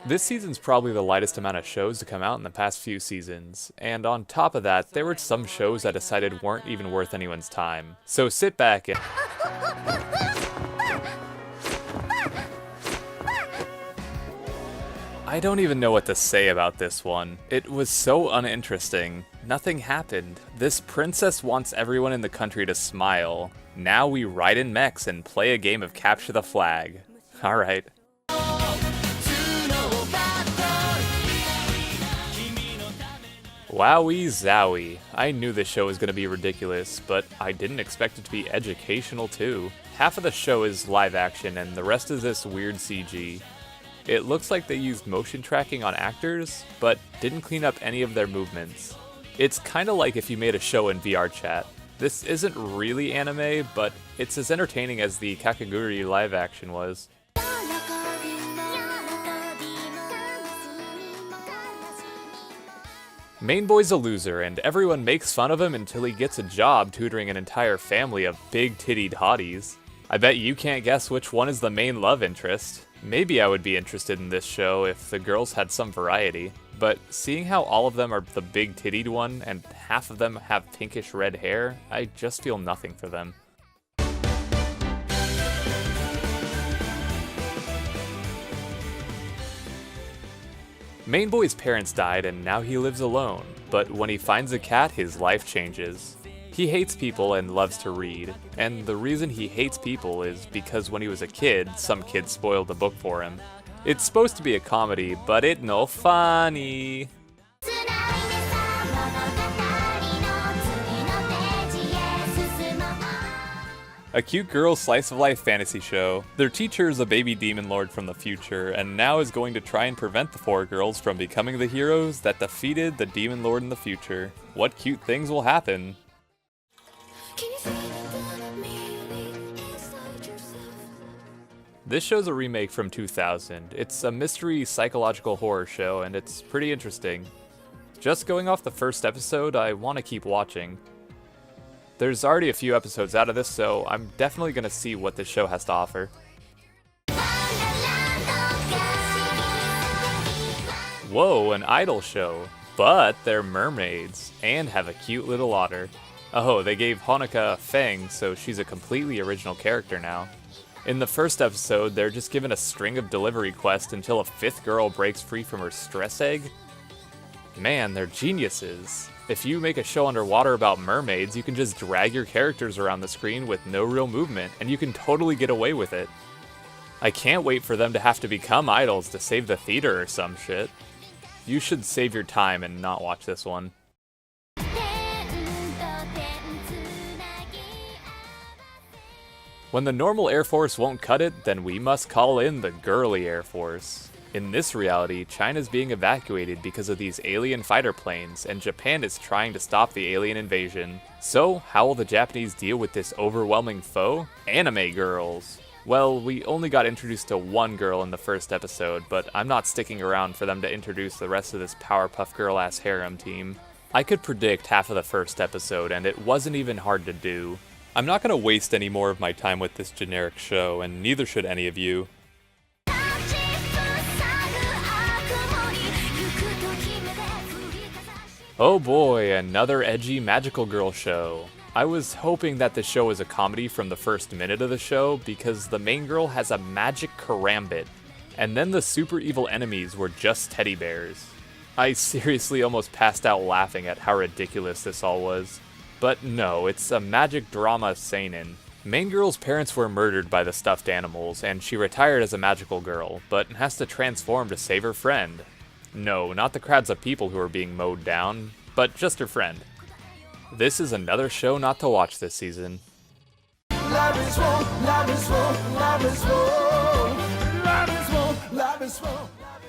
This season's probably the lightest amount of shows to come out in the past few seasons, and on top of that, there were some shows I decided weren't even worth anyone's time. So sit back and... I don't even know what to say about this one. It was so uninteresting. Nothing happened. This princess wants everyone in the country to smile. Now we ride in mechs and play a game of capture the flag. Alright. Wowie zowie. I knew this show was going to be ridiculous, but I didn't expect it to be educational too. Half of the show is live action and the rest is this weird CG. It looks like they used motion tracking on actors, but didn't clean up any of their movements. It's kinda like if you made a show in VR chat. This isn't really anime, but it's as entertaining as the Kakegurui live action was. Main boy's a loser, and everyone makes fun of him until he gets a job tutoring an entire family of big-tittied hotties. I bet you can't guess which one is the main love interest. Maybe I would be interested in this show if the girls had some variety, but seeing how all of them are the big-tittied one and half of them have pinkish red hair, I just feel nothing for them. Main boy's parents died and now he lives alone, but when he finds a cat, his life changes. He hates people and loves to read, and the reason he hates people is because when he was a kid, some kid spoiled the book for him. It's supposed to be a comedy, but it no funny. A cute girl's slice-of-life fantasy show. Their teacher is a baby demon lord from the future, and now is going to try and prevent the four girls from becoming the heroes that defeated the demon lord in the future. What cute things will happen? This show's a remake from 2000. It's a mystery psychological horror show, and it's pretty interesting. Just going off the first episode, I want to keep watching. There's already a few episodes out of this, so I'm definitely going to see what this show has to offer. Whoa, an idol show. But they're mermaids, and have a cute little otter. Oh, they gave Honoka a fang, so she's a completely original character now. In the first episode, they're just given a string of delivery quests until a fifth girl breaks free from her stress egg. Man, they're geniuses. If you make a show underwater about mermaids, you can just drag your characters around the screen with no real movement, and you can totally get away with it. I can't wait for them to have to become idols to save the theater or some shit. You should save your time and not watch this one. When the normal Air Force won't cut it, then we must call in the girly Air Force. In this reality, China's being evacuated because of these alien fighter planes, and Japan is trying to stop the alien invasion. So, how will the Japanese deal with this overwhelming foe? Anime girls! Well, we only got introduced to one girl in the first episode, but I'm not sticking around for them to introduce the rest of this Powerpuff Girl-ass harem team. I could predict half of the first episode, and it wasn't even hard to do. I'm not going to waste any more of my time with this generic show, and neither should any of you. Oh boy, another edgy magical girl show. I was hoping that the show was a comedy from the first minute of the show because the main girl has a magic karambit, and then the super evil enemies were just teddy bears. I seriously almost passed out laughing at how ridiculous this all was. But no, it's a magic drama seinen. Main girl's parents were murdered by the stuffed animals, and she retired as a magical girl, but has to transform to save her friend. No, not the crowds of people who are being mowed down, but just her friend. This is another show not to watch this season.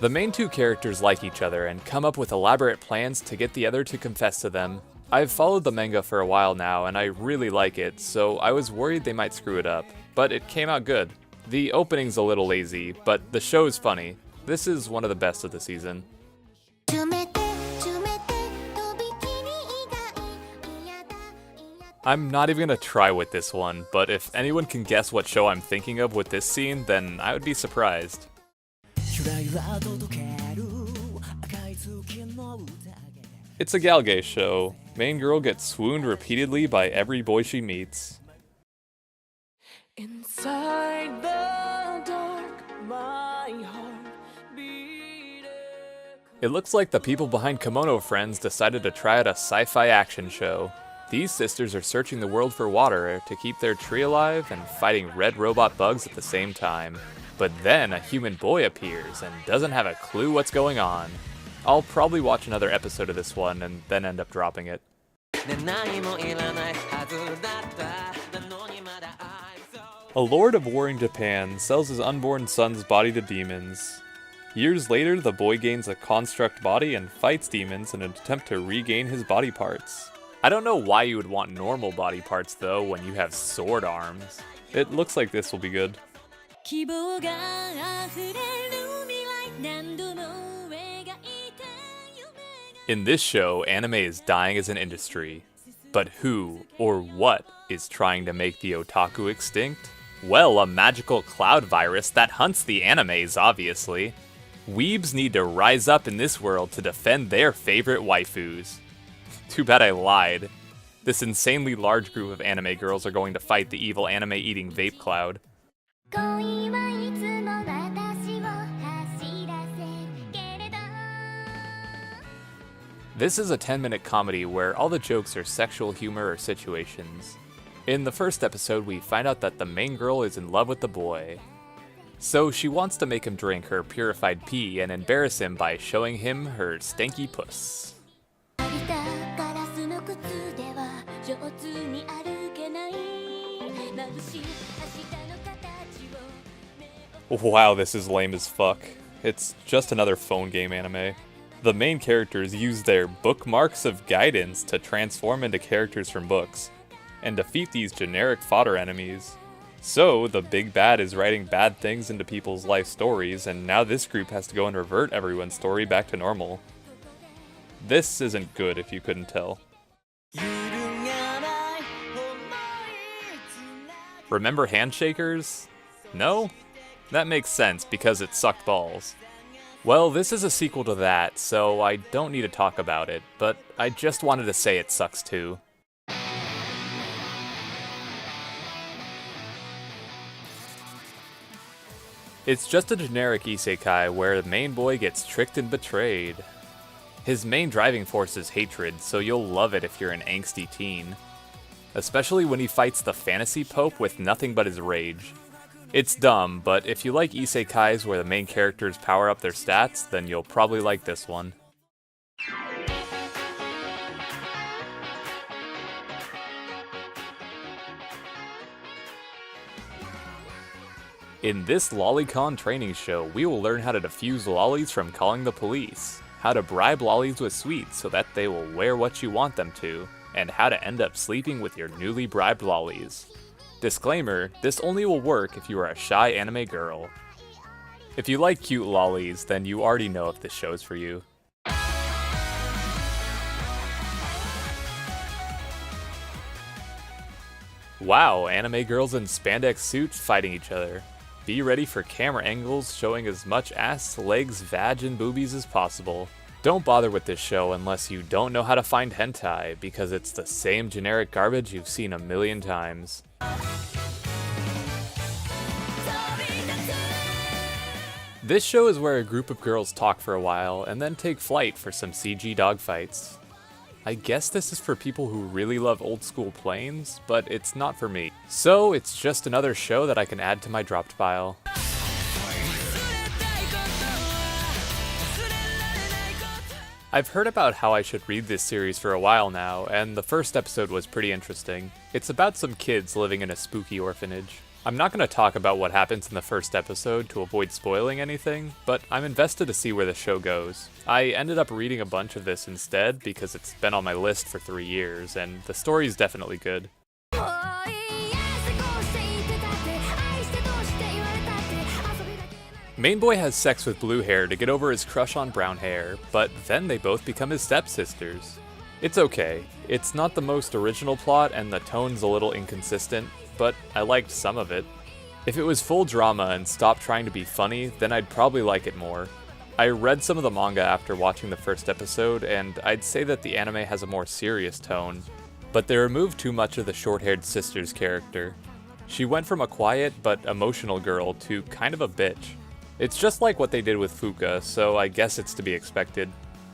The main two characters like each other and come up with elaborate plans to get the other to confess to them. I've followed the manga for a while now and I really like it, so I was worried they might screw it up, but it came out good. The opening's a little lazy, but the show's funny. This is one of the best of the season. I'm not even gonna try with this one, but if anyone can guess what show I'm thinking of with this scene, then I would be surprised. It's a gal-gay show. Main girl gets swooned repeatedly by every boy she meets. Inside the dark, my heart beat. It looks like the people behind Kimono Friends decided to try out a sci-fi action show. These sisters are searching the world for water to keep their tree alive and fighting red robot bugs at the same time. But then a human boy appears and doesn't have a clue what's going on. I'll probably watch another episode of this one and then end up dropping it. A lord of warring Japan sells his unborn son's body to demons. Years later, the boy gains a construct body and fights demons in an attempt to regain his body parts. I don't know why you would want normal body parts though when you have sword arms. It looks like this will be good. In this show, anime is dying as an industry. But who, or what, is trying to make the otaku extinct? Well, a magical cloud virus that hunts the animes, obviously. Weebs need to rise up in this world to defend their favorite waifus. Too bad I lied. This insanely large group of anime girls are going to fight the evil anime-eating vape cloud. This is a 10-minute comedy where all the jokes are sexual humor or situations. In the first episode, we find out that the main girl is in love with the boy. So she wants to make him drink her purified pee and embarrass him by showing him her stanky puss. Wow, this is lame as fuck. It's just another phone game anime. The main characters use their bookmarks of guidance to transform into characters from books, and defeat these generic fodder enemies. So, the big bad is writing bad things into people's life stories, and now this group has to go and revert everyone's story back to normal. This isn't good if you couldn't tell. Remember Handshakers? No? That makes sense because it sucked balls. Well, this is a sequel to that, so I don't need to talk about it, but I just wanted to say it sucks too. It's just a generic isekai where the main boy gets tricked and betrayed. His main driving force is hatred, so you'll love it if you're an angsty teen. Especially when he fights the fantasy pope with nothing but his rage. It's dumb, but if you like isekais where the main characters power up their stats, then you'll probably like this one. In this lolicon training show, we will learn how to defuse lollies from calling the police, how to bribe lollies with sweets so that they will wear what you want them to, and how to end up sleeping with your newly bribed lollies. Disclaimer, this only will work if you are a shy anime girl. If you like cute lollies, then you already know if this show's for you. Wow, anime girls in spandex suits fighting each other. Be ready for camera angles showing as much ass, legs, vag, and boobies as possible. Don't bother with this show unless you don't know how to find hentai, because it's the same generic garbage you've seen a million times. This show is where a group of girls talk for a while and then take flight for some CG dogfights. I guess this is for people who really love old school planes, but it's not for me. So it's just another show that I can add to my dropped pile. I've heard about how I should read this series for a while now, and the first episode was pretty interesting. It's about some kids living in a spooky orphanage. I'm not going to talk about what happens in the first episode to avoid spoiling anything, but I'm invested to see where the show goes. I ended up reading a bunch of this instead because it's been on my list for 3 years, and the story's definitely good. Main boy has sex with blue hair to get over his crush on brown hair, but then they both become his stepsisters. It's okay. It's not the most original plot and the tone's a little inconsistent, but I liked some of it. If it was full drama and stopped trying to be funny, then I'd probably like it more. I read some of the manga after watching the first episode, and I'd say that the anime has a more serious tone, but they removed too much of the short-haired sister's character. She went from a quiet but emotional girl to kind of a bitch. It's just like what they did with Fuka, so I guess it's to be expected.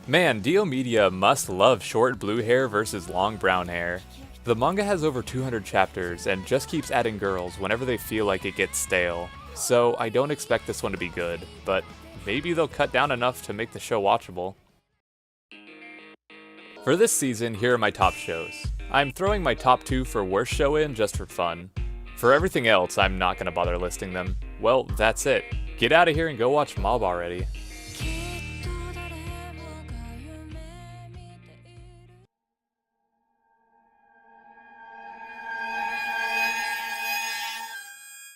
Man, Dio Media must love short blue hair versus long brown hair. The manga has over 200 chapters and just keeps adding girls whenever they feel like it gets stale, so I don't expect this one to be good, but maybe they'll cut down enough to make the show watchable. For this season, here are my top shows. I'm throwing my top 2 for worst show in just for fun. For everything else, I'm not gonna bother listing them. Well, that's it. Get out of here and go watch Mob already.